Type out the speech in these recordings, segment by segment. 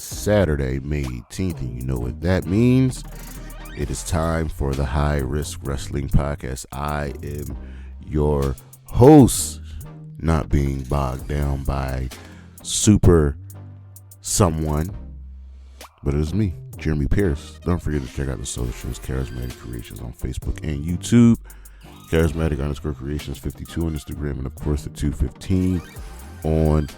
is Saturday, May 18th, and you know what that means. It is time for the High Risk Wrestling Podcast. I am your host, not being bogged down by super someone, but it is me, Jeremy Pierce. Don't forget to check out the socials, Charismatic Creations on Facebook and YouTube, Charismatic_Creations 52 on Instagram, and of course the 215 on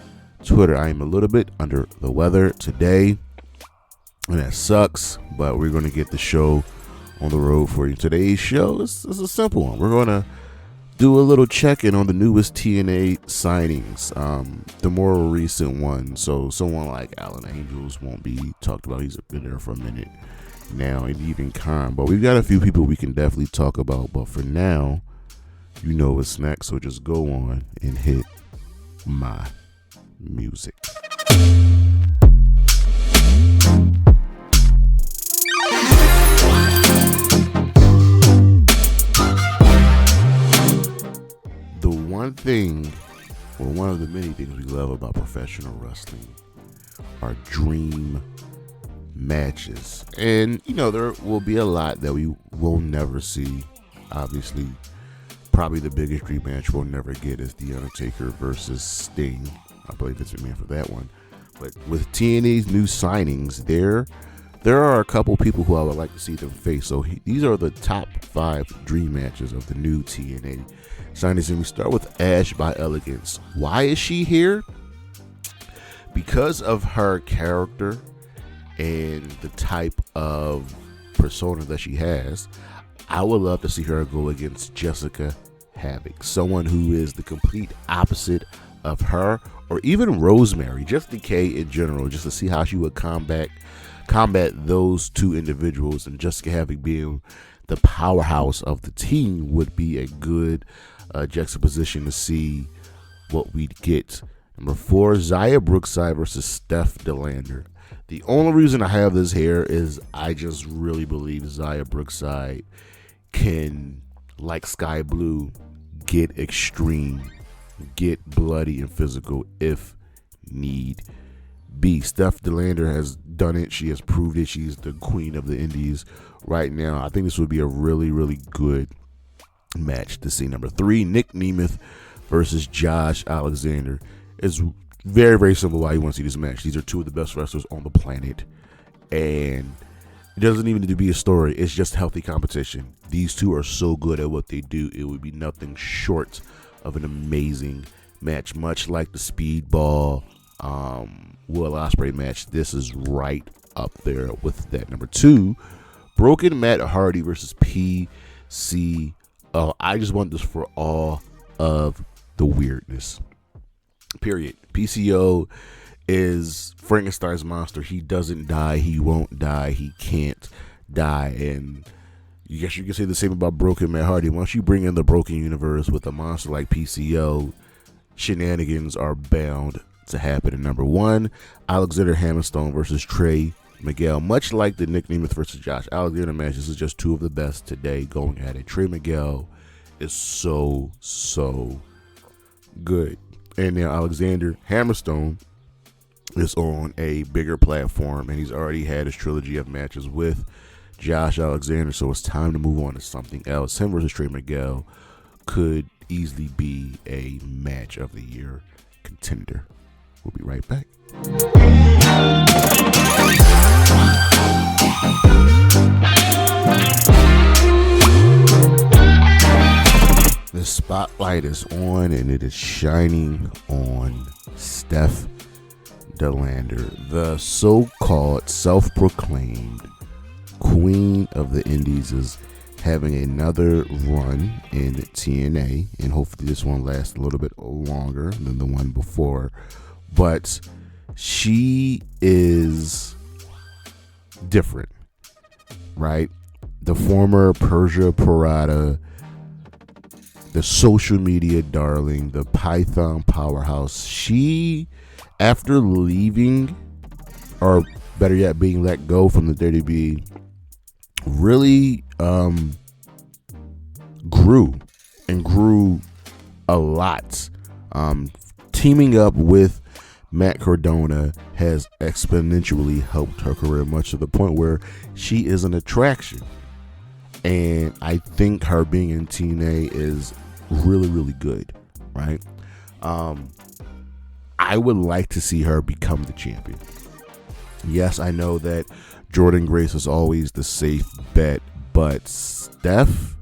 Twitter. I am a little bit under the weather today, and that sucks, but we're going to get the show on the road for you. Today's show is a simple one. We're going to do a little check-in on the newest TNA signings, the more recent one. So someone like Alan Angels won't be talked about. He's been there for a minute now, and even Khan. But we've got a few people we can definitely talk about. But for now, you know what's next, so just go on and hit my music. The one thing, or one of the many things we love about professional wrestling are dream matches. And, you know, there will be a lot that we will never see. Obviously, probably the biggest dream match we'll never get is The Undertaker versus Sting. I believe it's McMahon for that one. But with TNA's new signings, there are a couple people who I would like to see them face. So these are the top 5 dream matches of the new TNA signings. And we start with Ash by Elegance. Why is she here? Because of her character and the type of persona that she has. I would love to see her go against Jessica Havoc, someone who is the complete opposite of her, or even Rosemary, just Decay in general, just to see how she would combat those two individuals. And Jessica Havoc being the powerhouse of the team would be a good juxtaposition to see what we'd get. Number 4, Xia Brookside versus Steph DeLander. The only reason I have this here is I just really believe Xia Brookside can, like Sky Blue, get extreme, get bloody and physical if need be. Steph DeLander has done it. She has proved it. She's the queen of the indies right now. I think this would be a really, really good match to see. Number 3, Nick Nemeth versus Josh Alexander. It's very, very simple why you want to see this match. These are two of the best wrestlers on the planet, and it doesn't even need to be a story. It's just healthy competition. These two are so good at what they do. It would be nothing short of an amazing match. Much like the Speedball Will Ospreay match, this is right up there with that. Number 2, Broken Matt Hardy versus PCO. I just want this for all of the weirdness. Period. PCO is Frankenstein's monster. He doesn't die. He won't die. He can't die. And I guess you can say the same about Broken Matt Hardy. Once you bring in the Broken Universe with a monster like PCO, shenanigans are bound to happen. And number 1, Alexander Hammerstone versus Trey Miguel. Much like the Nick Nemeth versus Josh Alexander match, this is just two of the best today going at it. Trey Miguel is so good. And now Alexander Hammerstone is on a bigger platform, and he's already had his trilogy of matches with Josh Alexander, so it's time to move on to something else. Him versus Trey Miguel could easily be a match of the year contender. We'll be right back. The spotlight is on, and it is shining on Steph DeLander, the so-called self-proclaimed queen of the indies, is having another run in TNA, and hopefully this one lasts a little bit longer than the one before. But she is different, right? The former Persia Parada, the social media darling, the Python powerhouse. She, after leaving, or better yet, being let go from the WWE, really grew a lot. Teaming up with Matt Cardona has exponentially helped her career, much to the point where she is an attraction. And I think her being in TNA is really, really good, right? I would like to see her become the champion. Yes, I know that Jordynne Grace is always the safe bet, but Steph,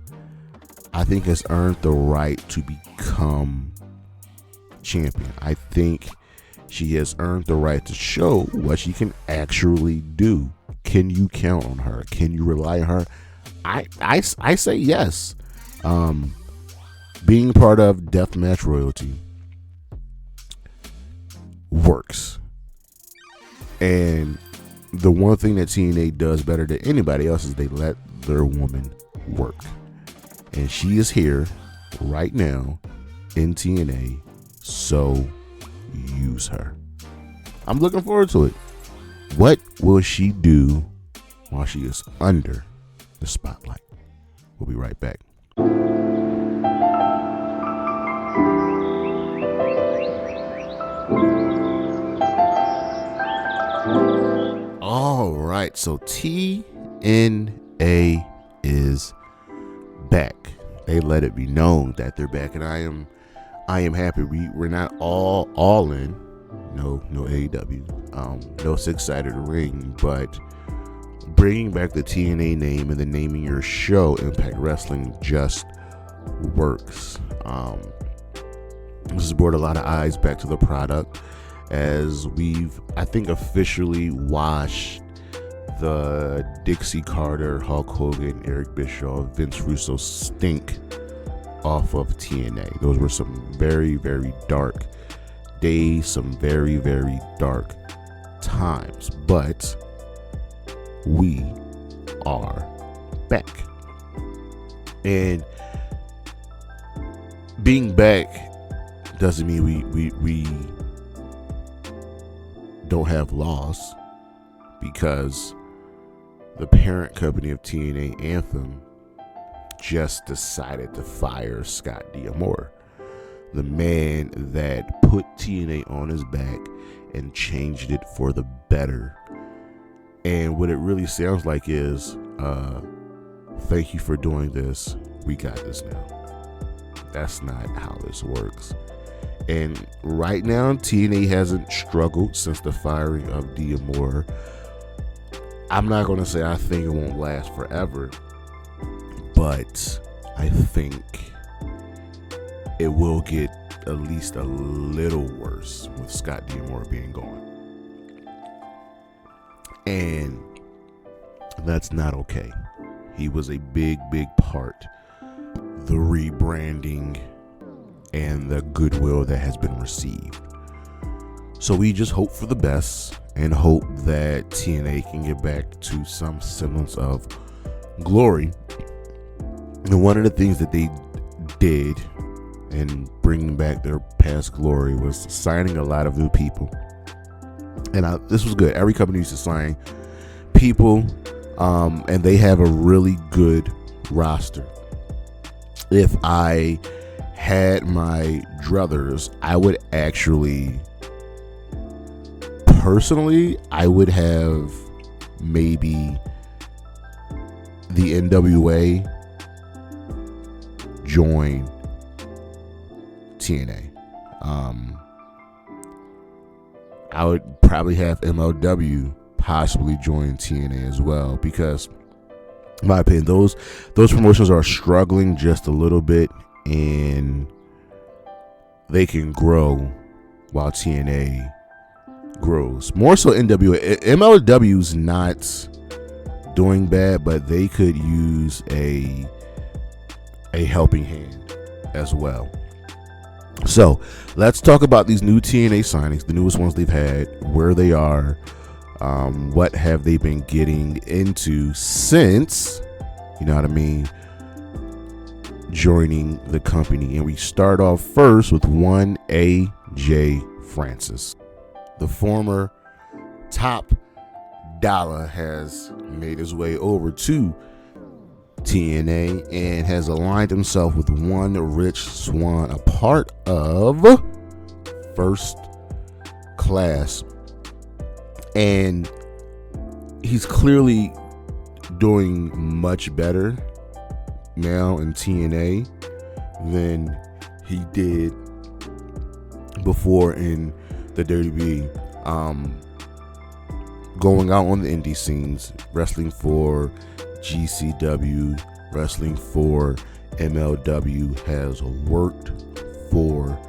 I think, has earned the right to become champion. I think she has earned the right to show what she can actually do. Can you count on her? Can you rely on her? I say yes. Being part of Deathmatch Royalty works. And the one thing that TNA does better than anybody else is they let their woman work. And she is here right now in TNA, so use her. I'm looking forward to it. What will she do while she is under the spotlight? We'll be right back. All right, so TNA is back. They let it be known that they're back, and I am happy. We're not all in. No AEW. No six-sided ring, but bringing back the TNA name and then naming your show Impact Wrestling just works. This has brought a lot of eyes back to the product, as we've, I think, officially washed the Dixie Carter, Hulk Hogan, Eric Bischoff, Vince Russo stink off of TNA. Those were some very, very dark days, some very, very dark times, but we are back. And being back doesn't mean we don't have loss, because the parent company of TNA, Anthem, just decided to fire Scott D'Amore, the man that put TNA on his back and changed it for the better. And what it really sounds like is, thank you for doing this. We got this now. That's not how this works. And right now, TNA hasn't struggled since the firing of D'Amore. I'm not going to say I think it won't last forever, but I think it will get at least a little worse with Scott D'Amore being gone. And that's not okay. He was a big, big part. The rebranding and the goodwill that has been received. So we just hope for the best and hope that TNA can get back to some semblance of glory. And one of the things that they did in bringing back their past glory was signing a lot of new people. And this was good. Every company used to sign people, and they have a really good roster. If I had my druthers, I would actually, personally, I would have maybe the NWA join TNA. I would probably have MLW possibly join TNA as well, because in my opinion, those promotions are struggling just a little bit, and they can grow while TNA grows. More so NWA. MLW's not doing bad, but they could use a helping hand as well. So let's talk about these new TNA signings, the newest ones they've had, where they are, what have they been getting into since, you know what I mean, joining the company. And we start off first with one AJ Francis. The former Top Dollar has made his way over to TNA and has aligned himself with one Rich Swann, a part of First class, and he's clearly doing much better now in TNA than he did before in the WWE. Going out on the indie scenes, wrestling for GCW, wrestling for MLW has worked for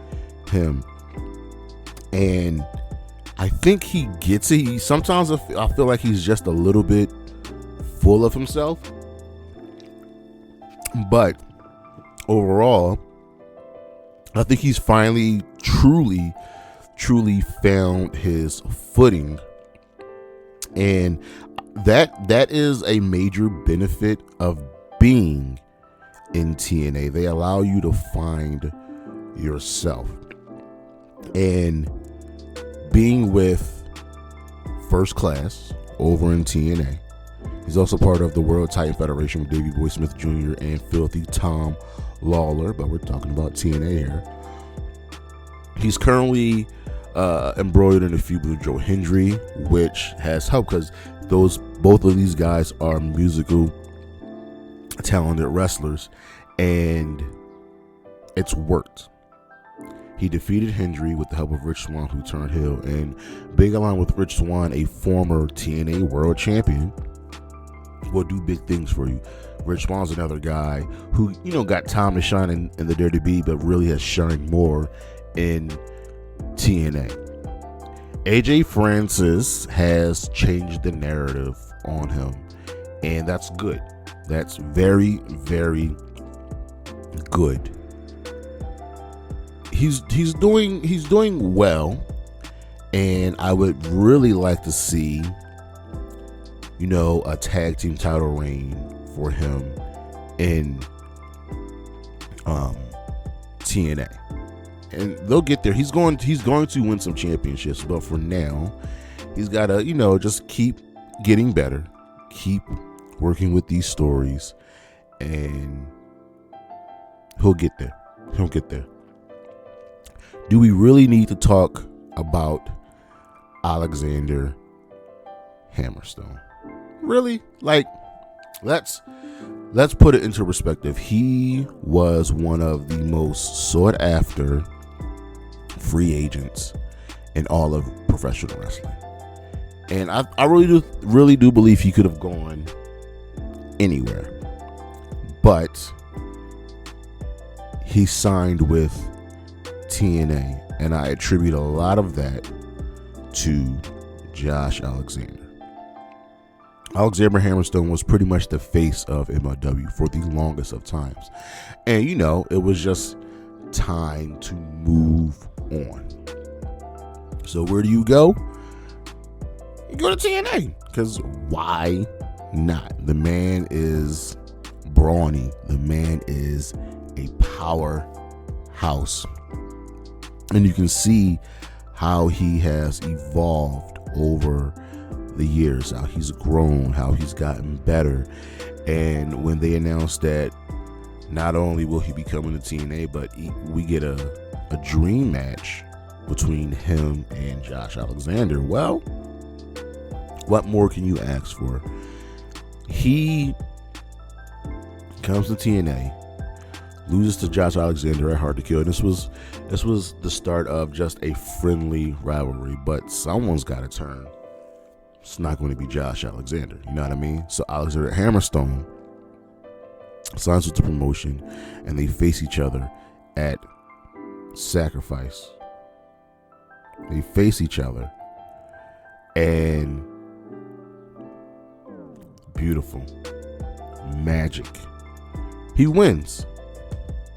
him, and I think he gets it. Sometimes I feel like he's just a little bit full of himself, but overall, I think he's finally truly found his footing, and that is a major benefit of being in TNA. They allow you to find yourself, and being with First Class over in TNA. He's also part of the World Titan Federation with Davey Boy Smith Jr. and Filthy Tom Lawler, but we're talking about TNA here. He's currently embroidered in a feud with Joe Hendry, which has helped because both of these guys are musical, talented wrestlers, and it's worked. He defeated Hendry with the help of Rich Swann, who turned heel, and big along with Rich Swann, a former TNA World Champion, will do big things for you. Rich Swann's another guy who, got time to shine in the WWE, but really has shined more in TNA. AJ Francis has changed the narrative on him, and that's good. That's very, very good. He's doing well, and I would really like to see a tag team title reign for him in TNA, and they'll get there. He's going to win some championships, but for now, he's got to just keep getting better, keep working with these stories, and he'll get there. Do we really need to talk about Alexander Hammerstone? Really? Let's put it into perspective. He was one of the most sought after free agents in all of professional wrestling, and I really do believe he could have gone anywhere, but he signed with TNA, and I attribute a lot of that to Josh Alexander. Alexander Hammerstone was pretty much the face of MLW for the longest of times, and it was just time to move on. So where do you go? You go to TNA, because why not? The man is brawny. The man is a powerhouse. And you can see how he has evolved over the years, how he's grown, how he's gotten better. And when they announced that not only will he be coming to TNA, but we get a dream match between him and Josh Alexander, well, what more can you ask for? He comes to TNA, loses to Josh Alexander at Hard to Kill. And this was the start of just a friendly rivalry, but someone's got to turn. It's not going to be Josh Alexander, you know what I mean? So Alexander Hammerstone signs with the promotion, and they face each other at Sacrifice. They face each other, and beautiful magic. He wins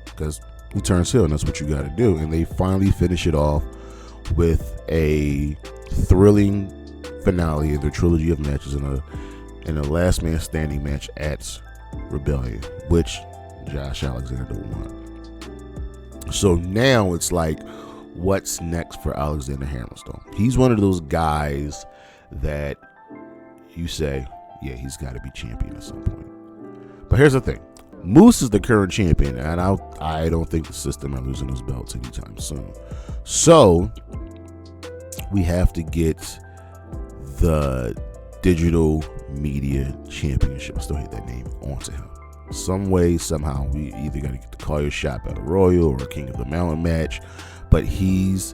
because he turns heel, and that's what you got to do. And they finally finish it off with a thrilling finale of their trilogy of matches in a last man standing match at Rebellion, which Josh Alexander won. So now it's like, what's next for Alexander Hammerstone? He's one of those guys that you say, yeah, he's got to be champion at some point. But here's the thing. Moose is the current champion, and I don't think the System are losing those belts anytime soon. So we have to get the Digital Media Championship, I still hate that name, onto him. Some way, somehow, we either got to get the Call Your Shot Battle Royal or King of the Mountain match, but he's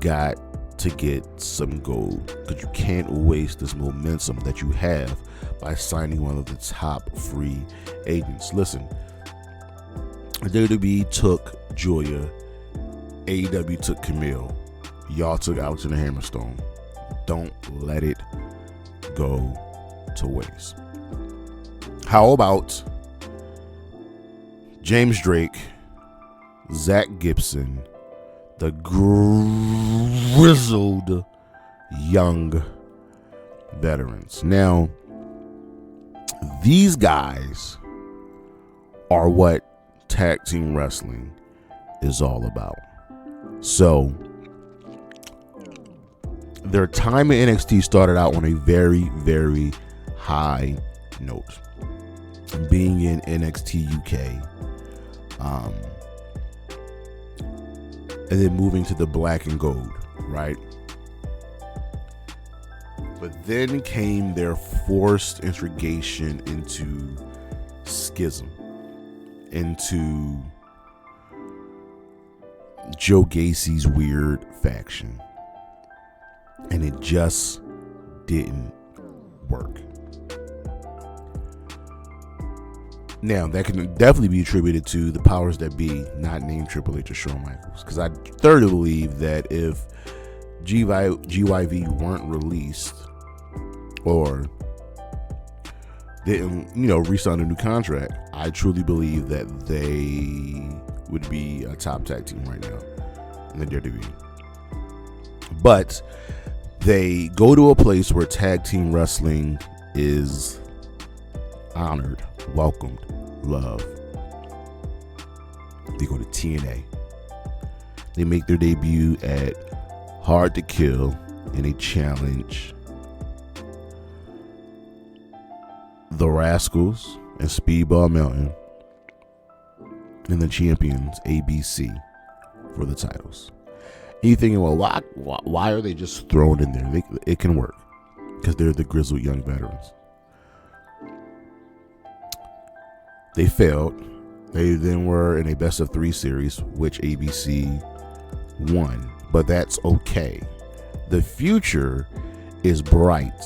got to get some gold, because you can't waste this momentum that you have by signing one of the top free agents. Listen, WWE took Julia, AEW took Camille, y'all took Alexander Hammerstone. Don't let it go to waste. How about James Drake, Zach Gibson, the grizzled young veterans? Now, these guys are what tag team wrestling is all about. So, their time in NXT started out on a very, very high note. Being in NXT UK, and then moving to the black and gold, right? But then came their forced integration into Schism, into Joe Gacy's weird faction, and it just didn't work. Now, that can definitely be attributed to the powers that be not named Triple H or Shawn Michaels, because I thoroughly believe that if GYV weren't released or didn't, re-sign a new contract, I truly believe that they would be a top tag team right now in the WWE. But they go to a place where tag team wrestling is honored, welcomed, loved. They go to TNA. They make their debut at Hard to Kill, and they challenge the Rascals and Speedball Mountain and the champions ABC for the titles. And you're thinking, well, why are they just thrown in there? It can work because they're the grizzled young veterans. They failed. They then were in a best of 3 series, which ABC won, but that's okay. The future is bright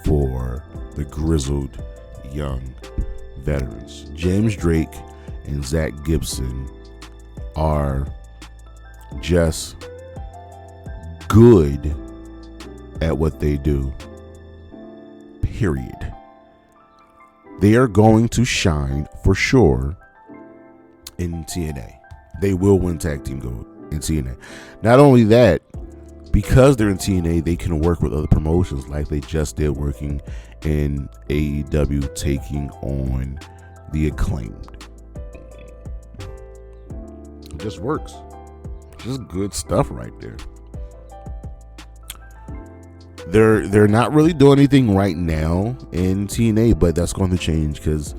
for the grizzled young veterans. James Drake and Zach Gibson are just good at what they do, period. They are going to shine for sure in TNA. They will win tag team gold in TNA. Not only that, because they're in TNA, they can work with other promotions like they just did working in AEW, taking on the Acclaimed. It just works. Just good stuff right there. They're not really doing anything right now in TNA, but that's going to change because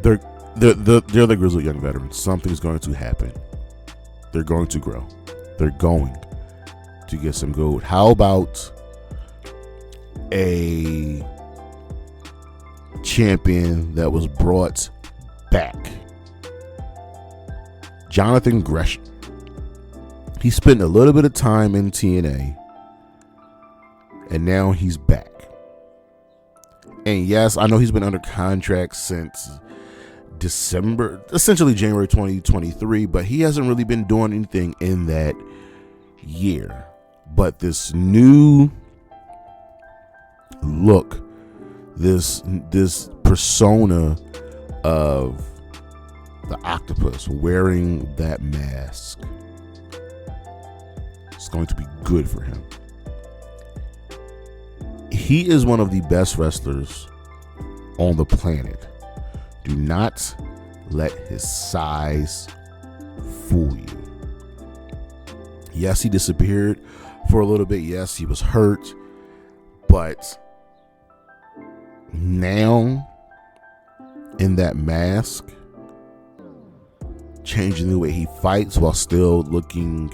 they're the grizzled young veterans. Something's going to happen. They're going to grow. They're going to get some gold. How about a champion that was brought back? Jonathan Gresham. He spent a little bit of time in TNA, and now he's back. And yes, I know he's been under contract since December, essentially January 2023, but he hasn't really been doing anything in that year. But this new look, this persona of the octopus wearing that mask, it's going to be good for him. He is one of the best wrestlers on the planet. Do not let his size fool you. Yes, he disappeared for a little bit. Yes, he was hurt. But now, in that mask, changing the way he fights while still looking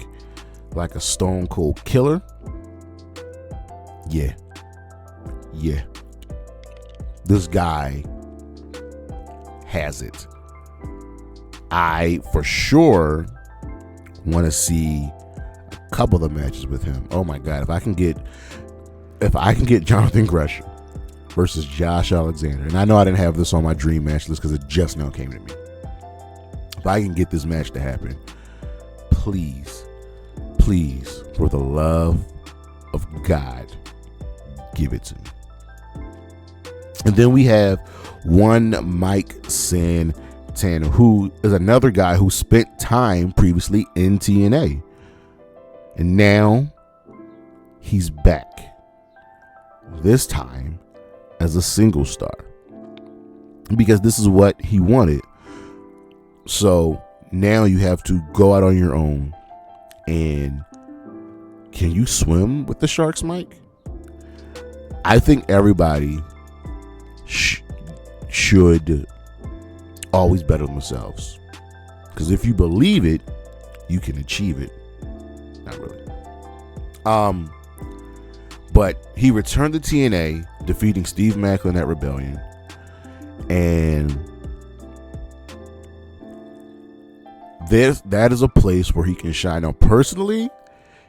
like a stone cold killer, Yeah. This guy has it. I for sure want to see a couple of matches with him. Oh my God, if I can get Jonathan Gresham versus Josh Alexander, and I know I didn't have this on my dream match list because it just now came to me. If I can get this match to happen, please, for the love of God, give it to me. And then we have one Mike Santana, who is another guy who spent time previously in TNA. And now he's back. This time as a single star. Because this is what he wanted. So now you have to go out on your own. And can you swim with the sharks, Mike? I think everybody should always better themselves, because if you believe it, you can achieve it. Not really. But he returned to TNA, defeating Steve Macklin at Rebellion, and that is a place where he can shine. Now, personally,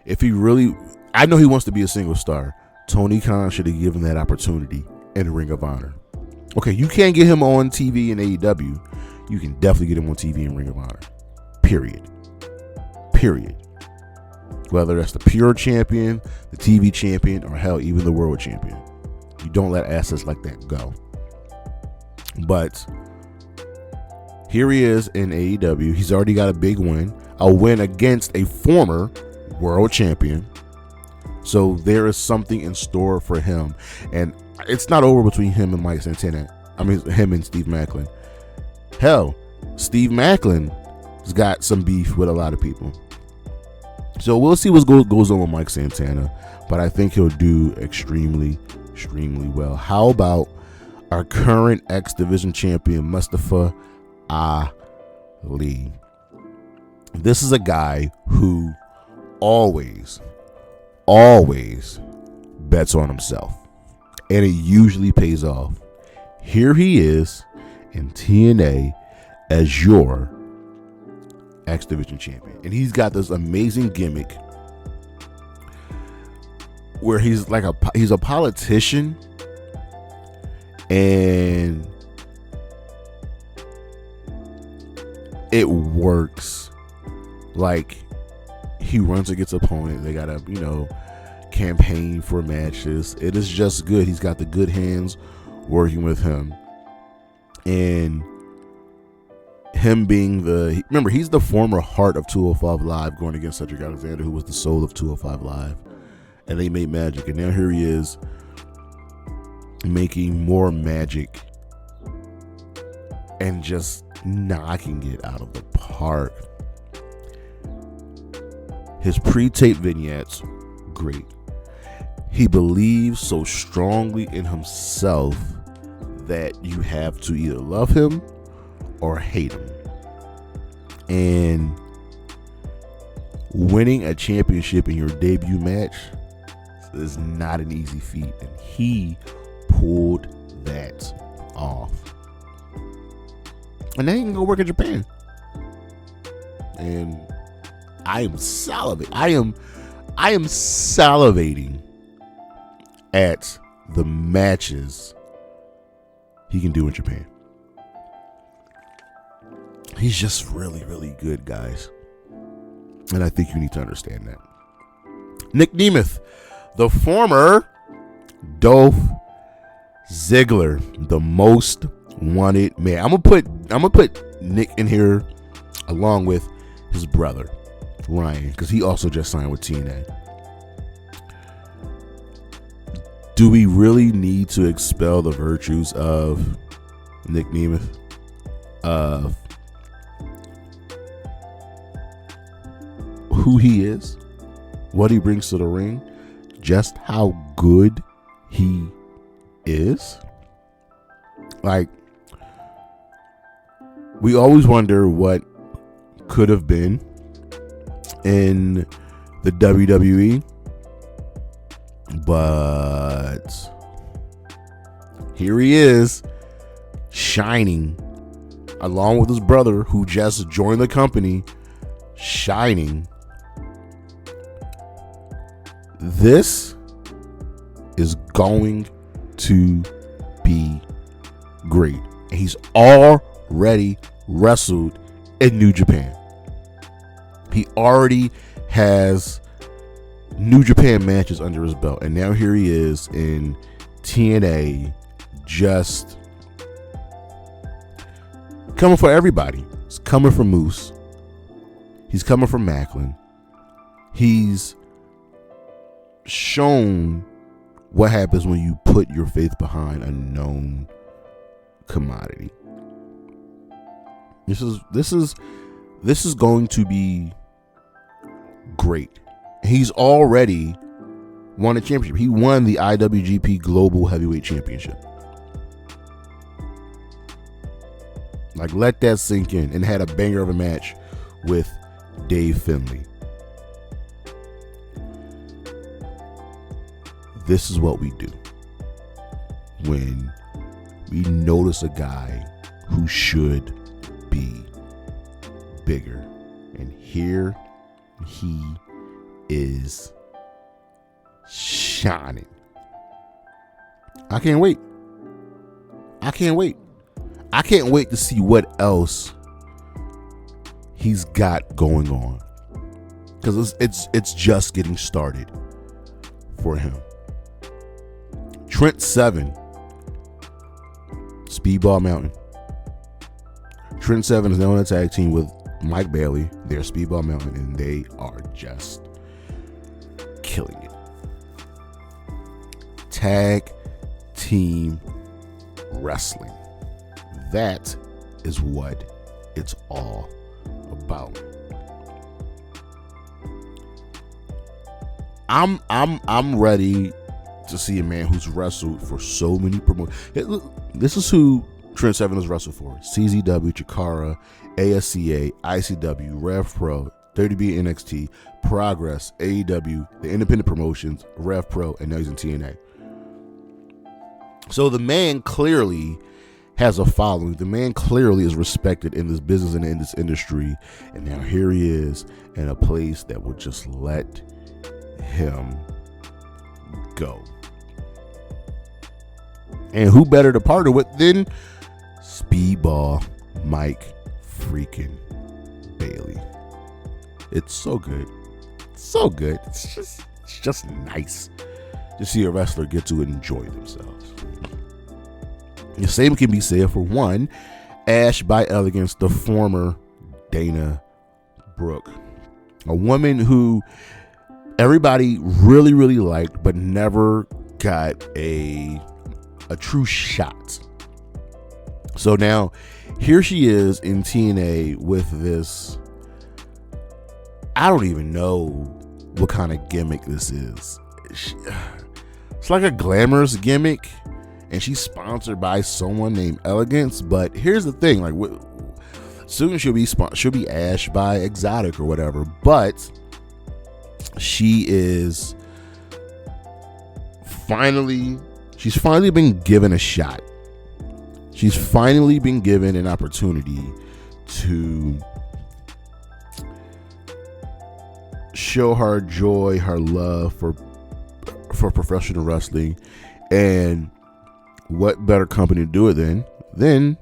if he really, I know he wants to be a single star. Tony Khan should have given that opportunity in Ring of Honor. Okay, you can't get him on TV in AEW. You can definitely get him on TV in Ring of Honor. Period. Whether that's the pure champion, the TV champion, or hell, even the world champion. You don't let assets like that go. But here he is in AEW. He's already got a big win. A win against a former world champion. So there is something in store for him. And it's not over between him and Mike Santana. I mean, him and Steve Macklin. Hell, Steve Macklin has got some beef with a lot of people. So we'll see what goes on with Mike Santana. But I think he'll do extremely well. How about our current X Division champion, Mustafa Ali? This is a guy who always bets on himself, and it usually pays off. Here he is in TNA as your X Division champion, and he's got this amazing gimmick where he's a politician, and it works. Like, he runs against opponent. They gotta, campaign for matches. It is just good. He's got the good hands working with him. And him being remember, he's the former heart of 205 Live, going against Cedric Alexander, who was the soul of 205 Live. And they made magic. And now here he is making more magic and just knocking it out of the park. His pre-tape vignettes, great. He believes so strongly in himself that you have to either love him or hate him. And winning a championship in your debut match is not an easy feat. And he pulled that off. And then he can go work in Japan. And I am salivating. I am salivating at the matches he can do in Japan. He's just really good, guys. And I think you need to understand that. Nick Nemeth, the former Dolph Ziggler, the most wanted man. I'm gonna put Nick in here along with his brother Ryan, because he also just signed with TNA. Do we really need to expel the virtues of Nick Nemeth? Of who he is, what he brings to the ring, just how good he is? Like, we always wonder what could have been in the WWE, But here he is, shining, along with his brother who just joined the company, shining. This is going to be great. And he's already wrestled in New Japan. He already has New Japan matches under his belt. And now here he is in TNA, just coming for everybody. He's coming for Moose. He's coming for Macklin. He's shown what happens when you put your faith behind a known commodity. This is going to be great. He's already won a championship. He won the IWGP Global Heavyweight Championship. Like, let that sink in. And had a banger of a match with Dave Finlay. This is what we do when we notice a guy who should be bigger. And here he is shining. I can't wait. I can't wait to see what else he's got going on, because it's just getting started for him. Trent Seven, Speedball Mountain. Trent Seven is now on a tag team with Mike Bailey. They're Speedball Mountain, and they are just killing it. Tag team wrestling. That is what it's all about. I'm ready to see a man who's wrestled for so many promotions. This is who Trent Seven has wrestled for: CZW, Chikara, ASCA, ICW, Rev Pro, WB NXT, Progress, AEW, the independent promotions, Rev Pro, and now he's in TNA. So the man clearly has a following. The man clearly is respected in this business and in this industry. And now here he is in a place that will just let him go. And who better to partner with than Speedball Mike freaking Bailey. It's so good. So good. It's just nice to see a wrestler get to enjoy themselves. The same can be said for one, Ash by Elegance, the former Dana Brooke. A woman who everybody really, really liked, but never got a true shot. So now here she is in TNA with this, I don't even know what kind of gimmick this is. It's like a glamorous gimmick, and she's sponsored by someone named Elegance. But here's the thing, like, soon she'll be Ash by Exotic or whatever. But she's finally been given a shot. She's finally been given an opportunity to show her joy, her love for professional wrestling. And what better company to do it than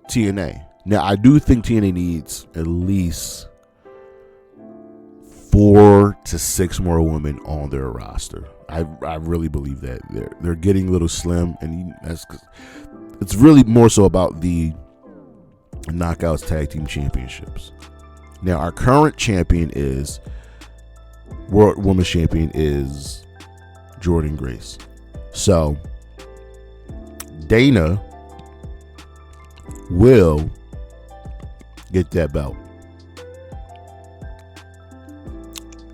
TNA. Now, I do think TNA needs at least 4 to 6 more women on their roster. I really believe that they're getting a little slim, and it's really more so about the Knockouts Tag Team Championships. Now, our current champion World Women's Champion is Jordynne Grace. So Dana will get that belt.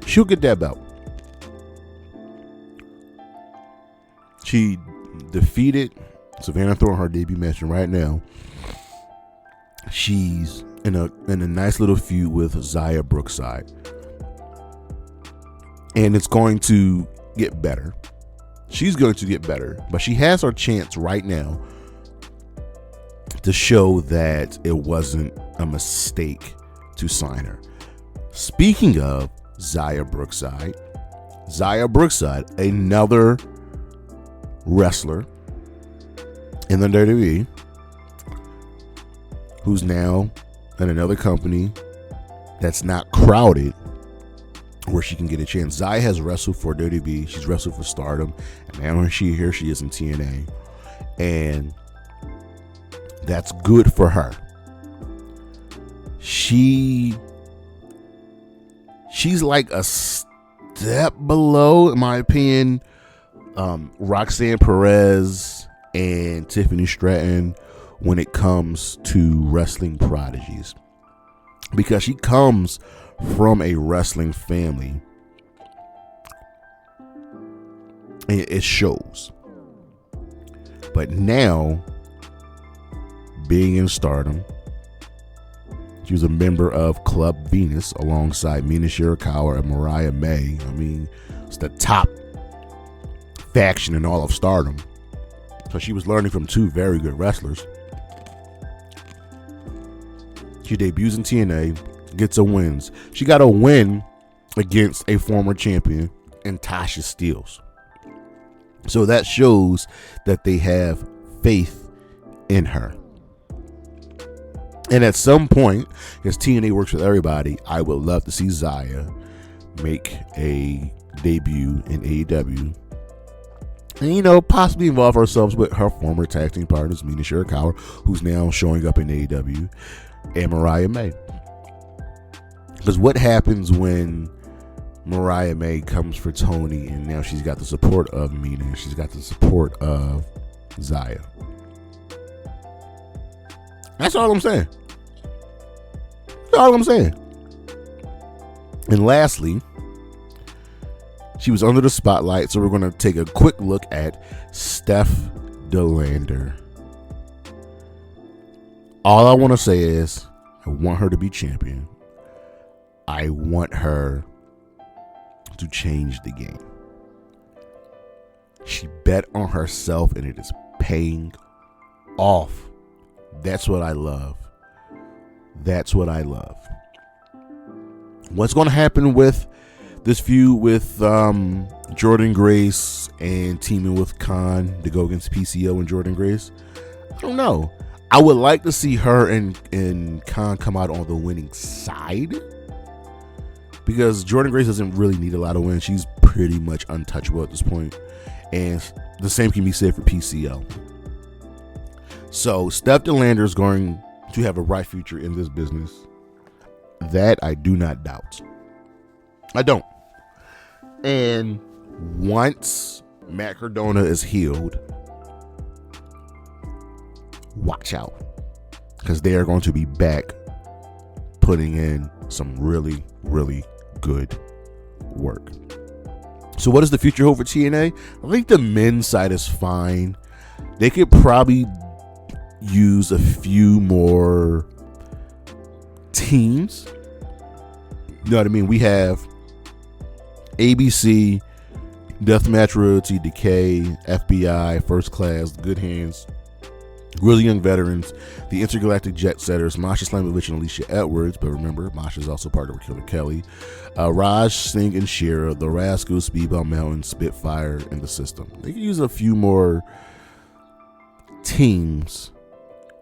She'll get that belt. She defeated Savannah Thorne, her debut match, and right now she's in a nice little feud with Zaya Brookside. And it's going to get better. She's going to get better, but she has her chance right now to show that it wasn't a mistake to sign her. Speaking of Xia Brookside, another wrestler in the WWE, who's now in another company that's not crowded, where she can get a chance. Xia has wrestled for WWE. She's wrestled for Stardom. And now here she is in TNA. And that's good for her. She's like a step below, in my opinion, Roxanne Perez and Tiffany Stratton when it comes to wrestling prodigies. Because she comes from a wrestling family, and it shows. But now, being in Stardom, she was a member of Club Venus alongside Mina Shirakawa and Mariah May. I mean, it's the top faction in all of Stardom. So she was learning from two very good wrestlers. She debuts in TNA, gets a wins. She got a win against a former champion in Tasha Steelz. So that shows that they have faith in her. And at some point, because TNA works with everybody, I would love to see Xia make a debut in AEW. And, possibly involve ourselves with her former tag team partners, Mina Shirakawa, who's now showing up in AEW, and Mariah May. Because what happens when Mariah May comes for Tony and now she's got the support of Mina and she's got the support of Xia? That's all I'm saying. And lastly, she was under the spotlight, so we're going to take a quick look at Steph DeLander. All I want to say is I want her to be champion. I want her to change the game. She bet on herself and it is paying off. That's what I love. What's going to happen with this feud with Jordynne Grace and teaming with Khan to go against PCO and Jordynne Grace? I don't know. I would like to see her and Khan come out on the winning side, because Jordynne Grace doesn't really need a lot of wins. She's pretty much untouchable at this point. And the same can be said for PCO. So Steph DeLander is going to have a bright future in this business. That I do not doubt. I don't. And once Matt Cardona is healed, watch out, because they are going to be back putting in some really, really good work. So what does the future hold for TNA? I think the men's side is fine. They could probably use a few more teams. You know what I mean? We have ABC, Deathmatch Royalty, Decay, FBI, First Class, Good Hands, Really Young Veterans, the Intergalactic Jet Setters, Masha Slamovich and Alicia Edwards. But remember, Masha is also part of Killer Kelly. Raj Singh and Shira, the Rascals, Speedball Mountain, Spitfire, and the System. They could use a few more teams,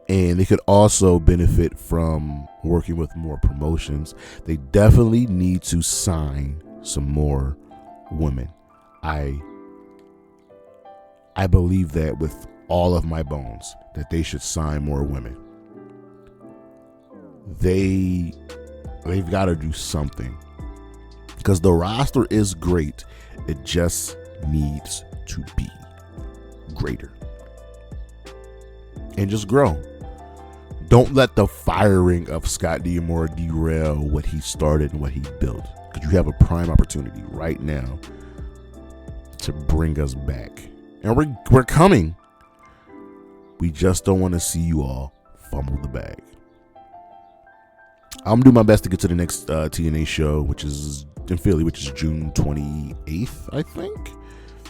and they could also benefit from working with more promotions. They definitely need to sign some more women. I believe that with all of my bones, that they should sign more women. They've got to do something, because the roster is great. It just needs to be greater and just grow. Don't let the firing of Scott D'Amore derail what he started and what he built, because you have a prime opportunity right now to bring us back. And we're coming. We just don't want to see you all fumble the bag. I'm doing my best to get to the next TNA show, which is in Philly, which is June 28th, I think.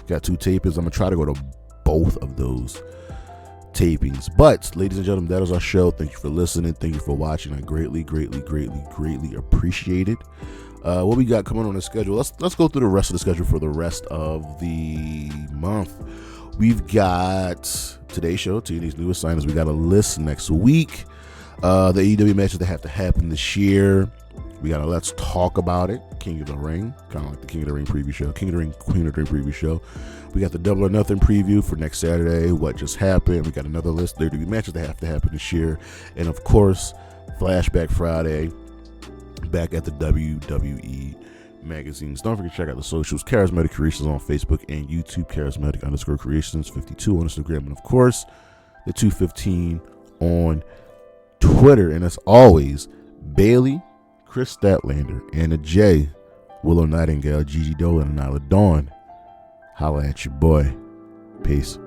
Got 2 tapings. I'm gonna try to go to both of those tapings. But ladies and gentlemen, that is our show. Thank you for listening. Thank you for watching. I greatly appreciate it. What we got coming on the schedule? Let's go through the rest of the schedule for the rest of the month. We've got today's show, TNA's newest signings. We got a list next week. The AEW matches that have to happen this year. We got a Let's Talk About It, King of the Ring, kind of like the King of the Ring preview show, King of the Ring, Queen of the Ring preview show. We got the Double or Nothing preview for next Saturday, What Just Happened. We got another list of WWE matches that have to happen this year. And of course, Flashback Friday, back at the WWE magazines. Don't forget to check out the socials, Charismatic Creations on Facebook and YouTube, Charismatic_Creations 52 on Instagram, and of course, the 215 on Twitter. And as always, Bailey, Chris Statlander, Anna J, Willow Nightingale, Gigi Dolan, and Nyla Dawn. Holla at your boy. Peace.